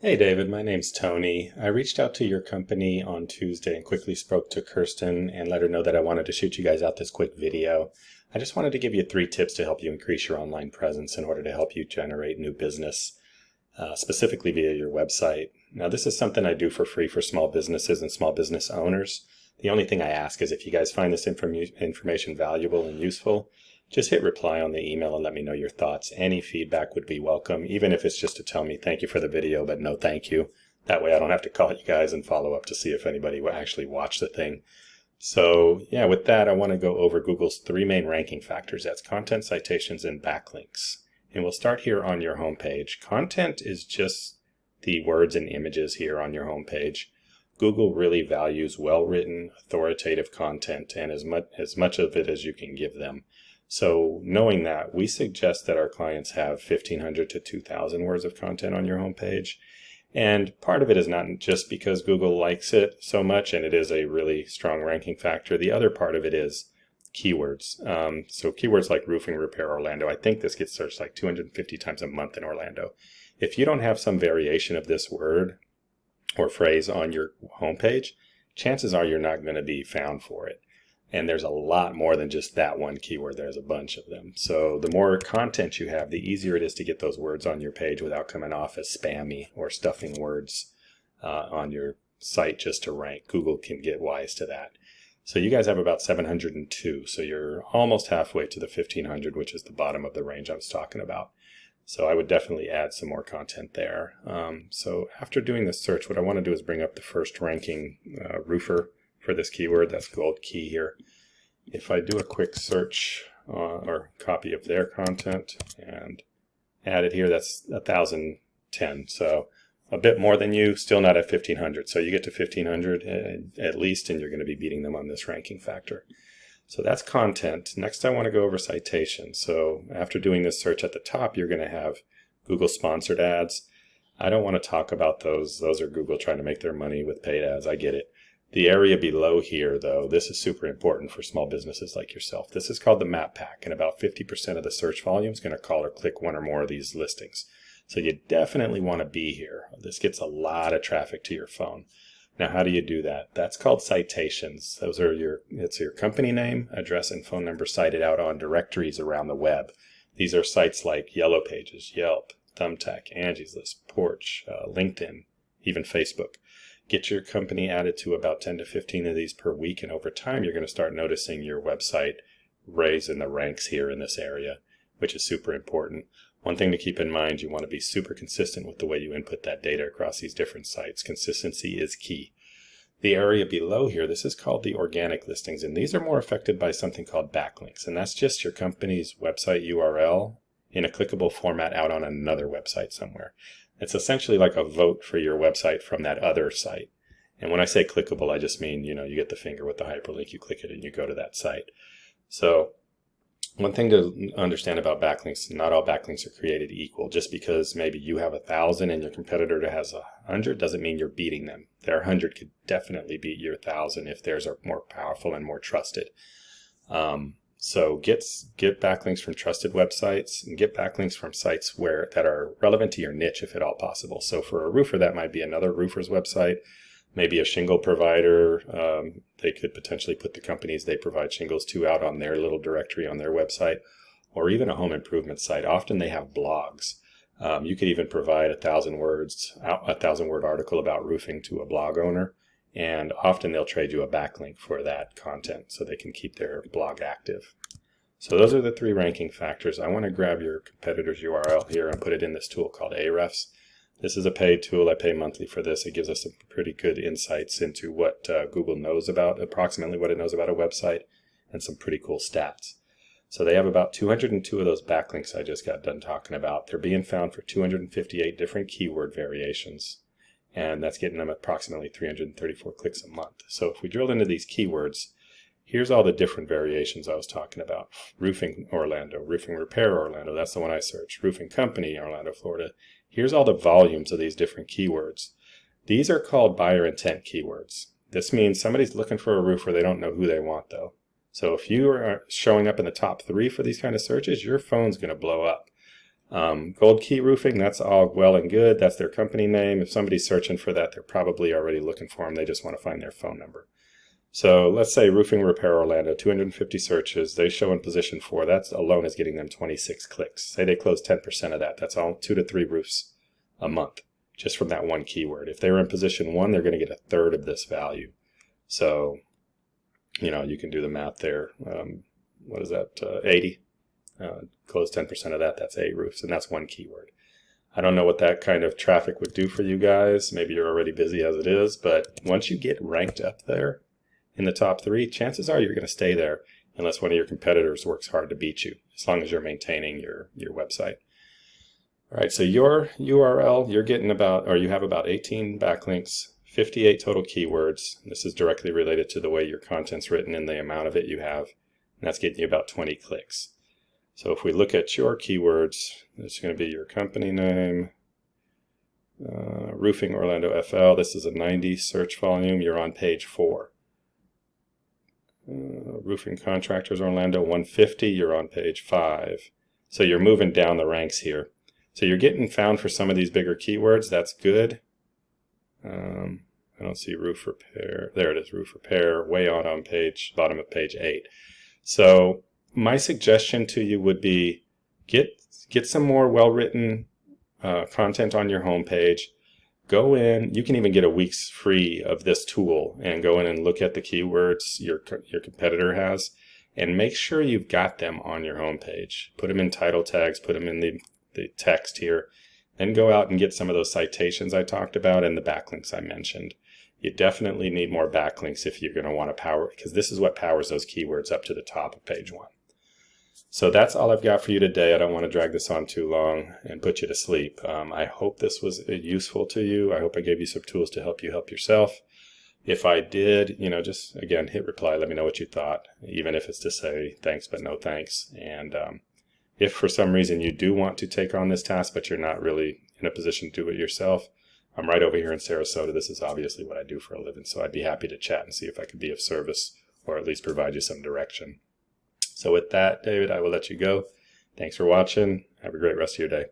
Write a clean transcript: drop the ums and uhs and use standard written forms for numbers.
Hey David, my name's Tony. I reached out to your company on Tuesday and quickly spoke to Kirsten and let her know that I wanted to shoot you guys out this quick video. I just wanted to give you 3 tips to help you increase your online presence in order to help you generate new business, specifically via your website. Now, this is something I do for free for small businesses and small business owners. The only thing I ask is if you guys find this information valuable and useful, just hit reply on the email and let me know your thoughts. Any feedback would be welcome, even if it's just to tell me thank you for the video, but no thank you. That way I don't have to call you guys and follow up to see if anybody will actually watch the thing. So yeah, with that, I want to go over Google's 3 main ranking factors. That's content, citations, and backlinks. And we'll start here on your homepage. Content is just the words and images here on your homepage. Google really values well-written, authoritative content and as much of it as you can give them. So knowing that, we suggest that our clients have 1,500 to 2,000 words of content on your homepage. And part of it is not just because Google likes it so much and it is a really strong ranking factor. The other part of it is keywords. So keywords like roofing repair Orlando, I think this gets searched like 250 times a month in Orlando. If you don't have some variation of this word or phrase on your homepage, chances are you're not going to be found for it. And there's a lot more than just that one keyword. There's a bunch of them. So the more content you have, the easier it is to get those words on your page without coming off as spammy or stuffing words on your site just to rank. Google can get wise to that. So you guys have about 702. So you're almost halfway to the 1,500, which is the bottom of the range I was talking about. So I would definitely add some more content there. So after doing this search, what I want to do is bring up the first ranking roofer for this keyword. That's gold key here. If I do a quick search or copy of their content and add it here, that's 1,010. So a bit more than you, still not at 1,500. So you get to 1,500 at least, and you're going to be beating them on this ranking factor. So that's content. Next, I want to go over citations. So after doing this search at the top, you're going to have Google sponsored ads. I don't want to talk about those. Those are Google trying to make their money with paid ads. I get it. The area below here, though, this is super important for small businesses like yourself. This is called the map pack, and about 50% of the search volume is going to call or click one or more of these listings. So you definitely want to be here. This gets a lot of traffic to your phone. Now, how do you do that? That's called citations. Those are it's your company name, address, and phone number cited out on directories around the web. These are sites like Yellow Pages, Yelp, Thumbtack, Angie's List, Porch, LinkedIn, even Facebook. Get your company added to about 10 to 15 of these per week, and over time you're going to start noticing your website raise in the ranks here in this area, which is super important. One thing to keep in mind, you want to be super consistent with the way you input that data across these different sites. Consistency is key. The area below here, this is called the organic listings, and these are more affected by something called backlinks, and that's just your company's website URL in a clickable format out on another website somewhere. It's essentially like a vote for your website from that other site. And when I say clickable, I just mean, you get the finger with the hyperlink, you click it and you go to that site. So one thing to understand about backlinks, not all backlinks are created equal. Just because maybe you have 1,000 and your competitor has 100 doesn't mean you're beating them. Their 100 could definitely beat your 1,000 if theirs are more powerful and more trusted. So get backlinks from trusted websites and get backlinks from sites that are relevant to your niche if at all possible. So for a roofer, that might be another roofer's website, maybe a shingle provider. They could potentially put the companies they provide shingles to out on their little directory on their website, or even a home improvement site. Often they have blogs. You could even provide a 1,000-word article about roofing to a blog owner. And often they'll trade you a backlink for that content so they can keep their blog active. So those are the 3 ranking factors. I want to grab your competitor's URL here and put it in this tool called Ahrefs. This is a paid tool. I pay monthly for this. It gives us some pretty good insights into what Google knows about, approximately what it knows about a website, and some pretty cool stats. So they have about 202 of those backlinks I just got done talking about. They're being found for 258 different keyword variations. And that's getting them approximately 334 clicks a month. So if we drill into these keywords, here's all the different variations I was talking about. Roofing Orlando, roofing repair Orlando, that's the one I searched. Roofing company, Orlando, Florida. Here's all the volumes of these different keywords. These are called buyer intent keywords. This means somebody's looking for a roofer, they don't know who they want though. So if you are showing up in the top 3 for these kind of searches, your phone's going to blow up. Gold Key Roofing, that's all well and good. That's their company name. If somebody's searching for that, they're probably already looking for them. They just want to find their phone number. So let's say Roofing Repair Orlando, 250 searches. They show in position 4. That alone is getting them 26 clicks. Say they close 10% of that. That's all 2 to 3 roofs a month just from that one keyword. If they were in position 1, they're going to get a third of this value. So, you can do the math there. What is that? 80. Close 10% of that. That's 8 roofs, and that's one keyword. I don't know what that kind of traffic would do for you guys. Maybe you're already busy as it is, but once you get ranked up there in the top 3, chances are you're going to stay there unless one of your competitors works hard to beat you, as long as you're maintaining your website. All right, so your URL, you're getting you have about 18 backlinks, 58 total keywords. This is directly related to the way your content's written and the amount of it you have, and that's getting you about 20 clicks. So if we look at your keywords, it's going to be your company name, Roofing Orlando FL. This is a 90 search volume. You're on page 4. Roofing Contractors Orlando 150, you're on page 5. So you're moving down the ranks here. So you're getting found for some of these bigger keywords. That's good. I don't see roof repair. There it is, roof repair, way on bottom of page 8. So my suggestion to you would be get some more well-written content on your homepage. Go in, you can even get a week's free of this tool and go in and look at the keywords your competitor has and make sure you've got them on your homepage. Put them in title tags, put them in the text here, then go out and get some of those citations I talked about and the backlinks I mentioned. You definitely need more backlinks if you're going to want to power, because this is what powers those keywords up to the top of page 1. So that's all I've got for you today. I don't want to drag this on too long and put you to sleep. I hope this was useful to you. I hope I gave you some tools to help you help yourself. If I did, just again, hit reply. Let me know what you thought, even if it's to say thanks but no thanks. And if for some reason you do want to take on this task, but you're not really in a position to do it yourself, I'm right over here in Sarasota. This is obviously what I do for a living, so I'd be happy to chat and see if I could be of service or at least provide you some direction. So with that, David, I will let you go. Thanks for watching. Have a great rest of your day.